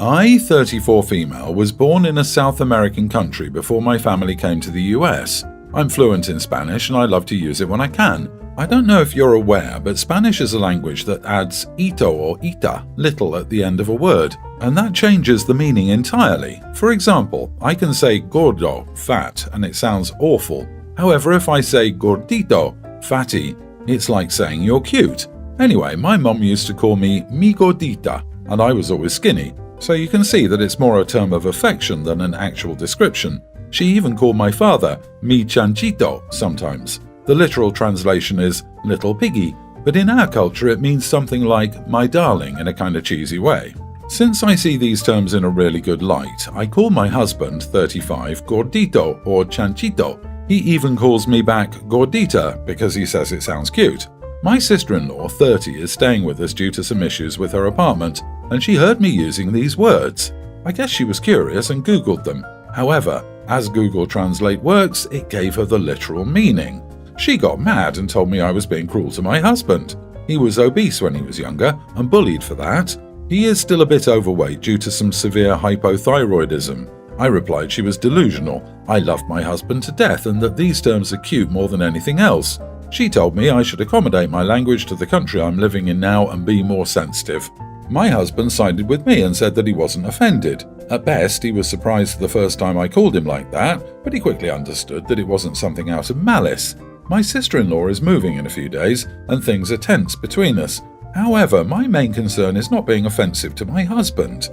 I, 34 female, was born in a South American country before my family came to the US. I'm fluent in Spanish and I love to use it when I can. I don't know if you're aware, but Spanish is a language that adds ito or ita, little, at the end of a word, and that changes the meaning entirely. For example, I can say gordo, fat, and it sounds awful. However, if I say gordito, fatty, it's like saying you're cute. Anyway, my mom used to call me mi gordita, and I was always skinny. So you can see that it's more a term of affection than an actual description. She even called my father mi chanchito sometimes. The literal translation is little piggy, but in our culture it means something like my darling in a kind of cheesy way. Since I see these terms in a really good light, I call my husband, 35, gordito or chanchito. He even calls me back gordita because he says it sounds cute. My sister-in-law, 30, is staying with us due to some issues with her apartment, and she heard me using these words. I guess she was curious and Googled them. However, as Google Translate works, it gave her the literal meaning. She got mad and told me I was being cruel to my husband. He was obese when he was younger and bullied for that. He is still a bit overweight due to some severe hypothyroidism. I replied she was delusional. I loved my husband to death and that these terms are cute more than anything else. She told me I should accommodate my language to the country I'm living in now and be more sensitive. My husband sided with me and said that he wasn't offended. At best, he was surprised the first time I called him like that, but he quickly understood that it wasn't something out of malice. My sister-in-law is moving in a few days, and things are tense between us. However, my main concern is not being offensive to my husband.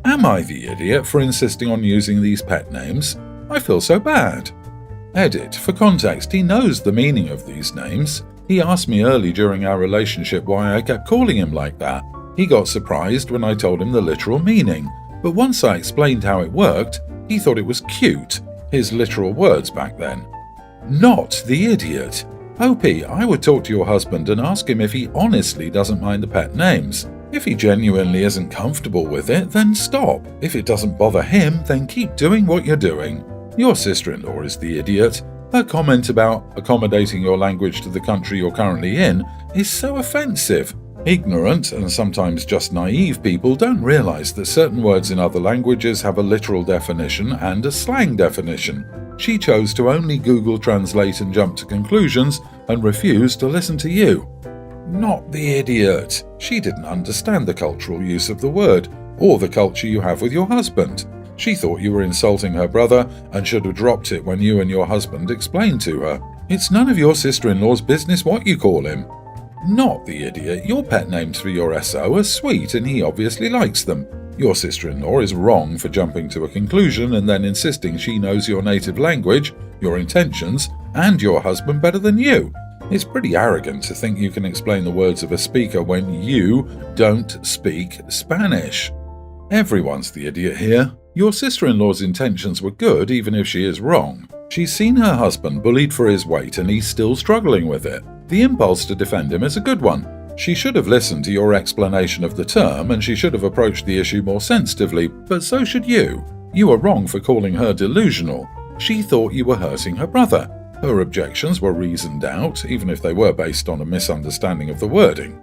Am I the idiot for insisting on using these pet names? I feel so bad. Edit. For context, he knows the meaning of these names. He asked me early during our relationship why I kept calling him like that. He got surprised when I told him the literal meaning, but once I explained how it worked, he thought it was cute, his literal words back then. Not the idiot. OP, I would talk to your husband and ask him if he honestly doesn't mind the pet names. If he genuinely isn't comfortable with it, then stop. If it doesn't bother him, then keep doing what you're doing. Your sister-in-law is the idiot. Her comment about accommodating your language to the country you're currently in is so offensive. Ignorant, and sometimes just naive people don't realize that certain words in other languages have a literal definition and a slang definition. She chose to only Google Translate and jump to conclusions and refused to listen to you. Not the idiot. She didn't understand the cultural use of the word, or the culture you have with your husband. She thought you were insulting her brother and should have dropped it when you and your husband explained to her. It's none of your sister-in-law's business what you call him. Not the idiot. Your pet names for your SO are sweet and he obviously likes them. Your sister-in-law is wrong for jumping to a conclusion and then insisting she knows your native language, your intentions, and your husband better than you. It's pretty arrogant to think you can explain the words of a speaker when you don't speak Spanish. Everyone's the idiot here. Your sister-in-law's intentions were good even if she is wrong. She's seen her husband bullied for his weight and he's still struggling with it. The impulse to defend him is a good one. She should have listened to your explanation of the term and she should have approached the issue more sensitively, but so should you. You were wrong for calling her delusional. She thought you were hurting her brother. Her objections were reasoned out, even if they were based on a misunderstanding of the wording.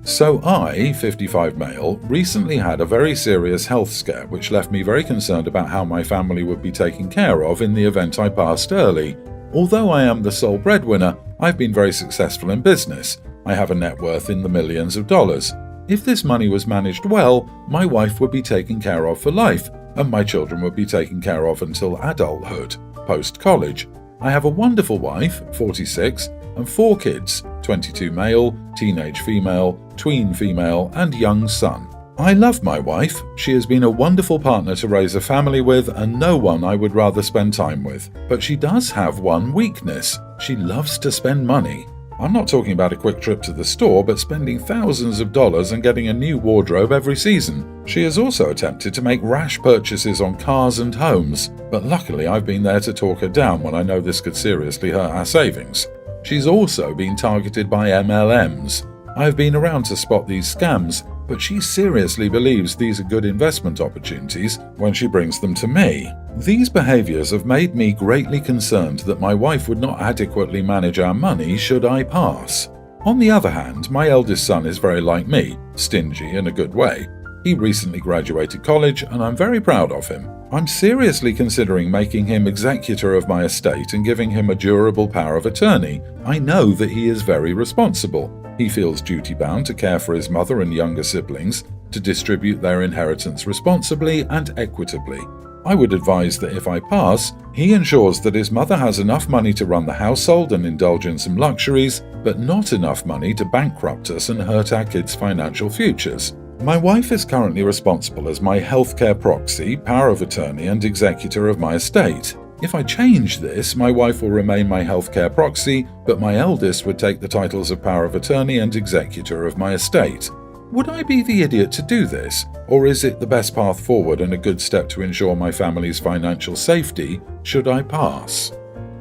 So I, 55 male, recently had a very serious health scare which left me very concerned about how my family would be taken care of in the event I passed early. Although I am the sole breadwinner, I've been very successful in business. I have a net worth in the millions of dollars. If this money was managed well, my wife would be taken care of for life, and my children would be taken care of until adulthood, post-college. I have a wonderful wife, 46, and 4 kids, 22 male, teenage female, tween female, and young son. I love my wife. She has been a wonderful partner to raise a family with and no one I would rather spend time with. But she does have one weakness. She loves to spend money. I'm not talking about a quick trip to the store, but spending thousands of dollars and getting a new wardrobe every season. She has also attempted to make rash purchases on cars and homes, but luckily I've been there to talk her down when I know this could seriously hurt our savings. She's also been targeted by MLMs. I've been around to spot these scams, but she seriously believes these are good investment opportunities when she brings them to me. These behaviors have made me greatly concerned that my wife would not adequately manage our money should I pass. On the other hand, my eldest son is very like me, stingy in a good way. He recently graduated college and I'm very proud of him. I'm seriously considering making him executor of my estate and giving him a durable power of attorney. I know that he is very responsible. He feels duty-bound to care for his mother and younger siblings, to distribute their inheritance responsibly and equitably. I would advise that if I pass, he ensures that his mother has enough money to run the household and indulge in some luxuries, but not enough money to bankrupt us and hurt our kids' financial futures. My wife is currently responsible as my healthcare proxy, power of attorney, and executor of my estate. If I change this, my wife will remain my healthcare proxy, but my eldest would take the titles of power of attorney and executor of my estate. Would I be the idiot to do this, or is it the best path forward and a good step to ensure my family's financial safety should I pass?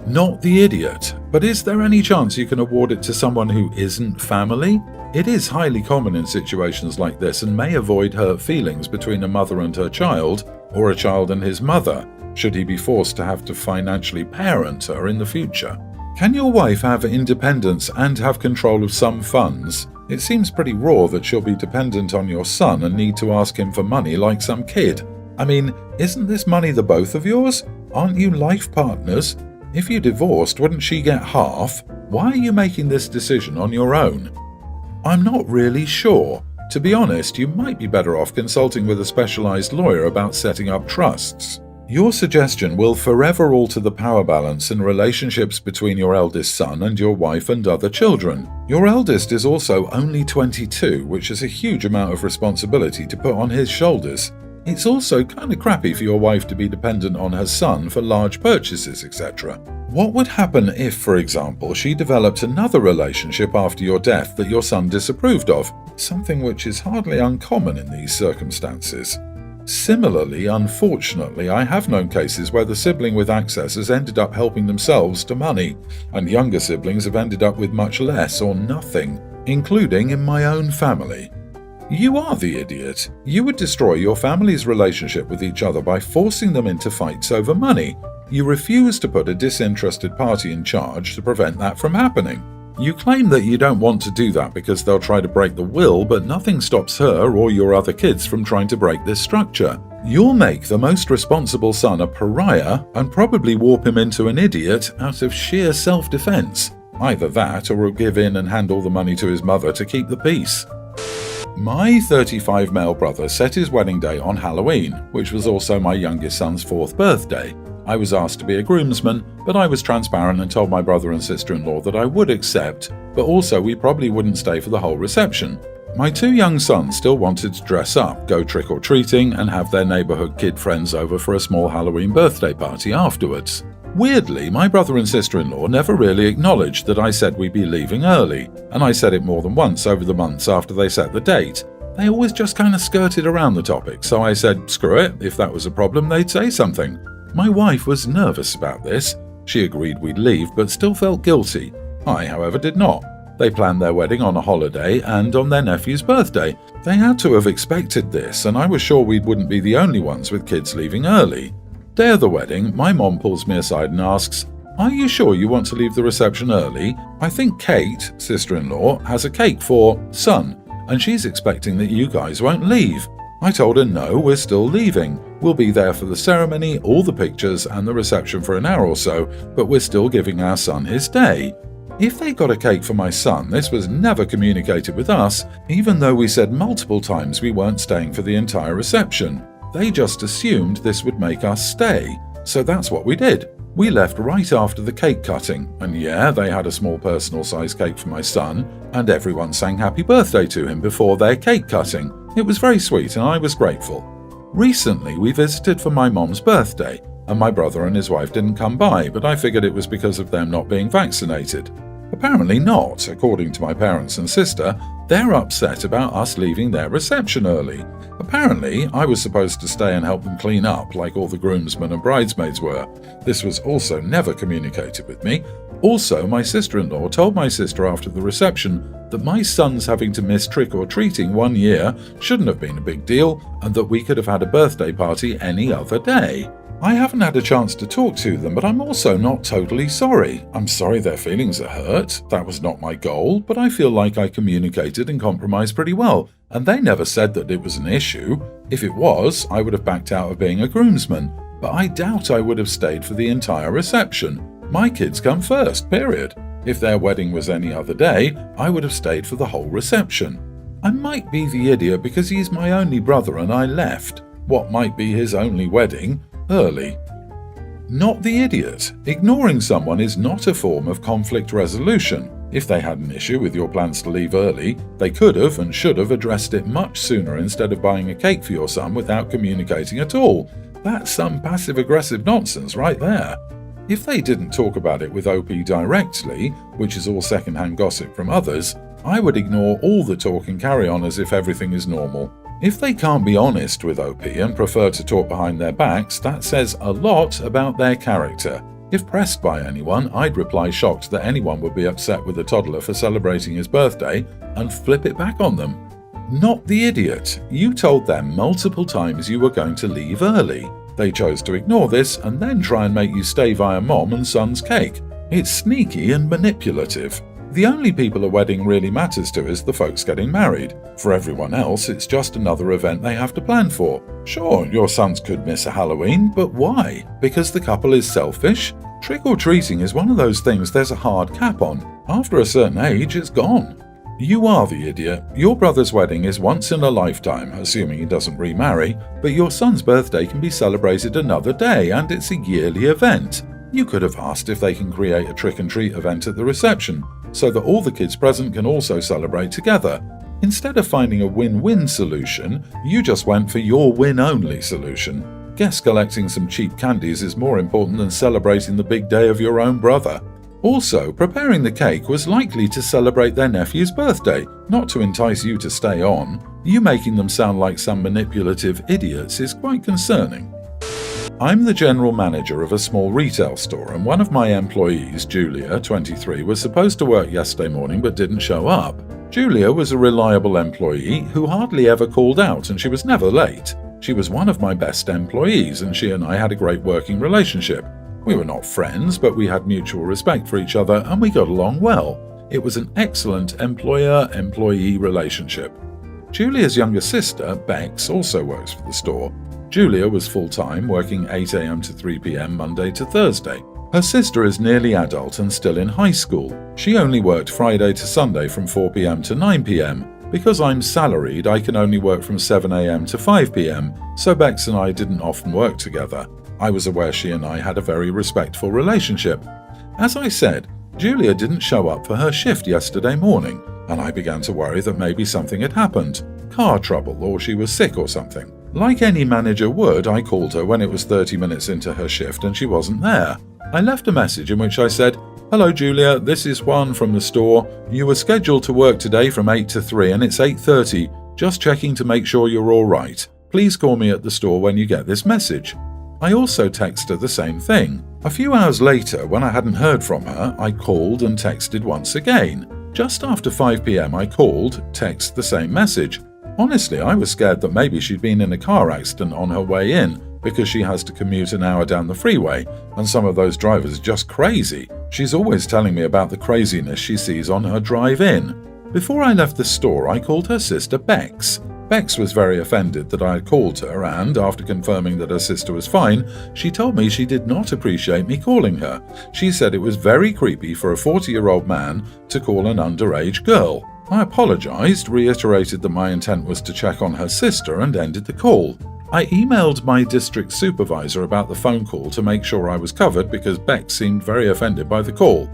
Not the idiot, but is there any chance you can award it to someone who isn't family? It is highly common in situations like this and may avoid hurt feelings between a mother and her child, or a child and his mother, should he be forced to have to financially parent her in the future. Can your wife have independence and have control of some funds? It seems pretty raw that she'll be dependent on your son and need to ask him for money like some kid. I mean, isn't this money the both of yours? Aren't you life partners? If you divorced, wouldn't she get half? Why are you making this decision on your own? I'm not really sure. To be honest, you might be better off consulting with a specialized lawyer about setting up trusts. Your suggestion will forever alter the power balance and relationships between your eldest son and your wife and other children. Your eldest is also only 22, which is a huge amount of responsibility to put on his shoulders. It's also kind of crappy for your wife to be dependent on her son for large purchases, etc. What would happen if, for example, she developed another relationship after your death that your son disapproved of, something which is hardly uncommon in these circumstances? Similarly, unfortunately, I have known cases where the sibling with access has ended up helping themselves to money, and younger siblings have ended up with much less or nothing, including in my own family. You are the idiot. You would destroy your family's relationship with each other by forcing them into fights over money. You refuse to put a disinterested party in charge to prevent that from happening. You claim that you don't want to do that because they'll try to break the will, but nothing stops her or your other kids from trying to break this structure. You'll make the most responsible son a pariah and probably warp him into an idiot out of sheer self-defense. Either that or he'll give in and hand all the money to his mother to keep the peace. My 35 male brother set his wedding day on Halloween, which was also my youngest son's 4th birthday. I was asked to be a groomsman, but I was transparent and told my brother and sister-in-law that I would accept, but also we probably wouldn't stay for the whole reception. My 2 young sons still wanted to dress up, go trick-or-treating, and have their neighborhood kid friends over for a small Halloween birthday party afterwards. Weirdly, my brother and sister-in-law never really acknowledged that I said we'd be leaving early, and I said it more than once over the months after they set the date. They always just kind of skirted around the topic, so I said, screw it, if that was a problem, they'd say something. My wife was nervous about this. She agreed we'd leave, but still felt guilty. I, however, did not. They planned their wedding on a holiday and on their nephew's birthday. They had to have expected this, and I was sure we wouldn't be the only ones with kids leaving early. Day of the wedding, my mom pulls me aside and asks, "Are you sure you want to leave the reception early? I think Kate, sister-in-law, has a cake for son, and she's expecting that you guys won't leave." I told her no, we're still leaving. We'll be there for the ceremony, all the pictures, and the reception for an hour or so, but we're still giving our son his day. If they got a cake for my son, this was never communicated with us, even though we said multiple times we weren't staying for the entire reception. They just assumed this would make us stay, so that's what we did. We left right after the cake cutting, and yeah, they had a small personal-sized cake for my son, and everyone sang happy birthday to him before their cake cutting. It was very sweet and I was grateful. Recently, we visited for my mom's birthday, and my brother and his wife didn't come by, but I figured it was because of them not being vaccinated. Apparently not, according to my parents and sister. They're upset about us leaving their reception early. Apparently, I was supposed to stay and help them clean up like all the groomsmen and bridesmaids were. This was also never communicated with me. Also, my sister-in-law told my sister after the reception that my son's having to miss trick-or-treating 1 year shouldn't have been a big deal and that we could have had a birthday party any other day. I haven't had a chance to talk to them, but I'm also not totally sorry. I'm sorry their feelings are hurt. That was not my goal, but I feel like I communicated and compromised pretty well, and they never said that it was an issue. If it was, I would have backed out of being a groomsman, but I doubt I would have stayed for the entire reception. My kids come first, period. If their wedding was any other day, I would have stayed for the whole reception. I might be the idiot because he's my only brother and I left what might be his only wedding early. Not the idiot. Ignoring someone is not a form of conflict resolution. If they had an issue with your plans to leave early, they could have and should have addressed it much sooner instead of buying a cake for your son without communicating at all. That's some passive-aggressive nonsense right there. If they didn't talk about it with OP directly, which is all second-hand gossip from others, I would ignore all the talk and carry on as if everything is normal. If they can't be honest with OP and prefer to talk behind their backs, that says a lot about their character. If pressed by anyone, I'd reply shocked that anyone would be upset with a toddler for celebrating his birthday and flip it back on them. Not the idiot. You told them multiple times you were going to leave early. They chose to ignore this and then try and make you stay via mom and son's cake. It's sneaky and manipulative. The only people a wedding really matters to is the folks getting married. For everyone else, it's just another event they have to plan for. Sure, your sons could miss a Halloween, but why? Because the couple is selfish? Trick-or-treating is one of those things there's a hard cap on. After a certain age, it's gone. You are the idiot. Your brother's wedding is once in a lifetime, assuming he doesn't remarry, but your son's birthday can be celebrated another day and it's a yearly event. You could have asked if they can create a trick-and-treat event at the reception, so that all the kids present can also celebrate together. Instead of finding a win-win solution, you just went for your win-only solution. Guess collecting some cheap candies is more important than celebrating the big day of your own brother. Also, preparing the cake was likely to celebrate their nephew's birthday, not to entice you to stay on. You making them sound like some manipulative idiots is quite concerning. I'm the general manager of a small retail store, and one of my employees, Julia, 23, was supposed to work yesterday morning but didn't show up. Julia was a reliable employee who hardly ever called out, and she was never late. She was one of my best employees, and she and I had a great working relationship. We were not friends, but we had mutual respect for each other, and we got along well. It was an excellent employer-employee relationship. Julia's younger sister, Bex, also works for the store. Julia was full-time, working 8 a.m. to 3 p.m. Monday to Thursday. Her sister is nearly adult and still in high school. She only worked Friday to Sunday from 4 p.m. to 9 p.m. Because I'm salaried, I can only work from 7 a.m. to 5 p.m., so Bex and I didn't often work together. I was aware she and I had a very respectful relationship. As I said, Julia didn't show up for her shift yesterday morning, and I began to worry that maybe something had happened. Car trouble, or she was sick or something. Like any manager would, I called her when it was 30 minutes into her shift and she wasn't there. I left a message in which I said, "Hello Julia, this is Juan from the store. You were scheduled to work today from 8 to 3 and it's 8:30. Just checking to make sure you're all right. Please call me at the store when you get this message." I also texted her the same thing. A few hours later, when I hadn't heard from her, I called and texted once again. Just after 5 p.m. I called, texted the same message. Honestly, I was scared that maybe she'd been in a car accident on her way in, because she has to commute an hour down the freeway, and some of those drivers are just crazy. She's always telling me about the craziness she sees on her drive in. Before I left the store, I called her sister Bex. Bex was very offended that I had called her, and after confirming that her sister was fine, she told me she did not appreciate me calling her. She said it was very creepy for a 40-year-old man to call an underage girl. I apologized, reiterated that my intent was to check on her sister, and ended the call. I emailed my district supervisor about the phone call to make sure I was covered because Bex seemed very offended by the call.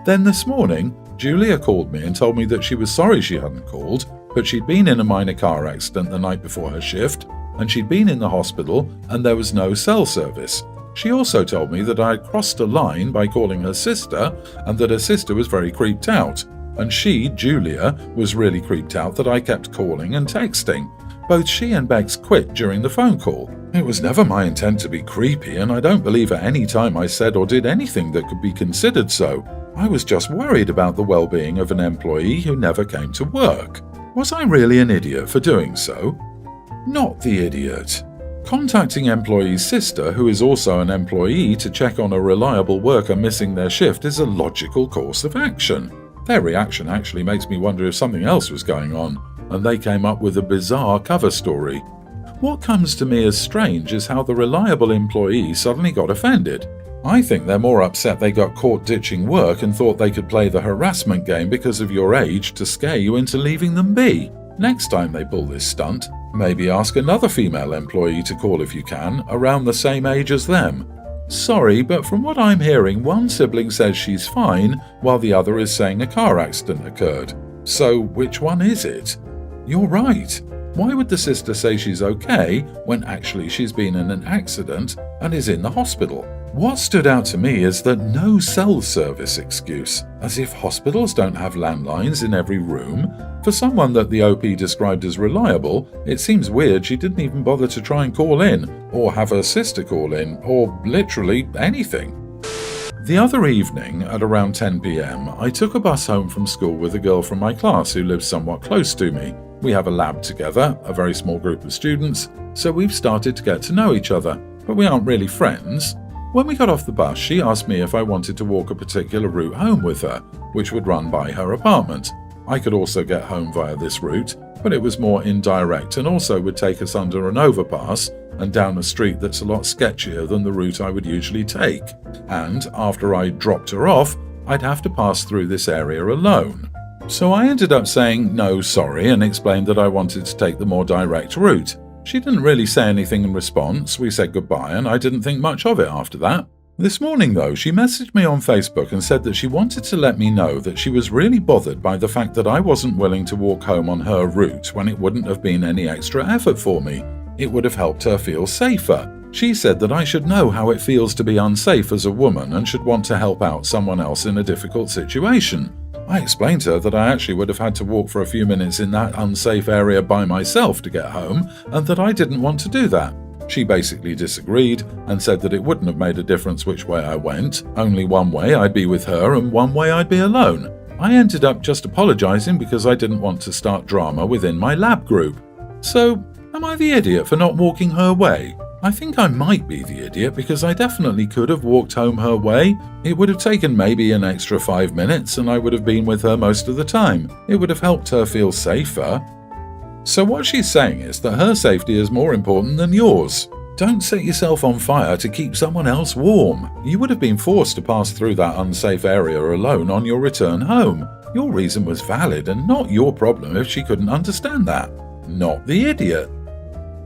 Then this morning, Julia called me and told me that she was sorry she hadn't called, but she'd been in a minor car accident the night before her shift, and she'd been in the hospital and there was no cell service. She also told me that I had crossed a line by calling her sister and that her sister was very creeped out. And she, Julia, was really creeped out that I kept calling and texting. Both she and Bex quit during the phone call. It was never my intent to be creepy, and I don't believe at any time I said or did anything that could be considered so. I was just worried about the well-being of an employee who never came to work. Was I really an idiot for doing so? Not the idiot. Contacting employee's sister, who is also an employee, to check on a reliable worker missing their shift is a logical course of action. Their reaction actually makes me wonder if something else was going on, and they came up with a bizarre cover story. What comes to me as strange is how the reliable employee suddenly got offended. I think they're more upset they got caught ditching work and thought they could play the harassment game because of your age to scare you into leaving them be. Next time they pull this stunt, maybe ask another female employee to call if you can, around the same age as them. Sorry, but from what I'm hearing, one sibling says she's fine, while the other is saying a car accident occurred. So which one is it? You're right. Why would the sister say she's okay when actually she's been in an accident and is in the hospital? What stood out to me is the no cell service excuse, as if hospitals don't have landlines in every room. For someone that the OP described as reliable, it seems weird she didn't even bother to try and call in, or have her sister call in, or literally anything. The other evening, at around 10 p.m, I took a bus home from school with a girl from my class who lives somewhat close to me. We have a lab together, a very small group of students, so we've started to get to know each other, but we aren't really friends. When we got off the bus, she asked me if I wanted to walk a particular route home with her, which would run by her apartment. I could also get home via this route, but it was more indirect and also would take us under an overpass and down a street that's a lot sketchier than the route I would usually take. And after I dropped her off, I'd have to pass through this area alone. So I ended up saying no sorry and explained that I wanted to take the more direct route. She didn't really say anything in response. We said goodbye and I didn't think much of it after that. This morning though, she messaged me on Facebook and said that she wanted to let me know that she was really bothered by the fact that I wasn't willing to walk home on her route when it wouldn't have been any extra effort for me. It would have helped her feel safer. She said that I should know how it feels to be unsafe as a woman and should want to help out someone else in a difficult situation. I explained to her that I actually would have had to walk for a few minutes in that unsafe area by myself to get home, and that I didn't want to do that. She basically disagreed and said that it wouldn't have made a difference which way I went, only one way I'd be with her and one way I'd be alone. I ended up just apologising because I didn't want to start drama within my lab group. So, am I the idiot for not walking her way? I think I might be the idiot because I definitely could have walked home her way. It would have taken maybe an extra 5 minutes and I would have been with her most of the time. It would have helped her feel safer. So what she's saying is that her safety is more important than yours. Don't set yourself on fire to keep someone else warm. You would have been forced to pass through that unsafe area alone on your return home. Your reason was valid and not your problem if she couldn't understand that. Not the idiot.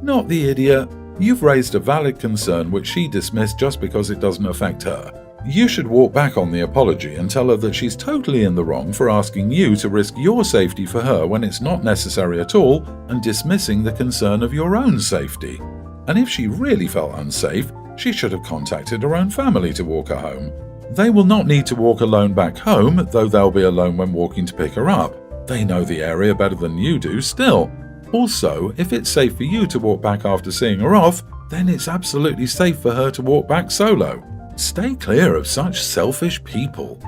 Not the idiot. You've raised a valid concern which she dismissed just because it doesn't affect her. You should walk back on the apology and tell her that she's totally in the wrong for asking you to risk your safety for her when it's not necessary at all and dismissing the concern of your own safety. And if she really felt unsafe, she should have contacted her own family to walk her home. They will not need to walk alone back home, though they'll be alone when walking to pick her up. They know the area better than you do still. Also, if it's safe for you to walk back after seeing her off, then it's absolutely safe for her to walk back solo. Stay clear of such selfish people.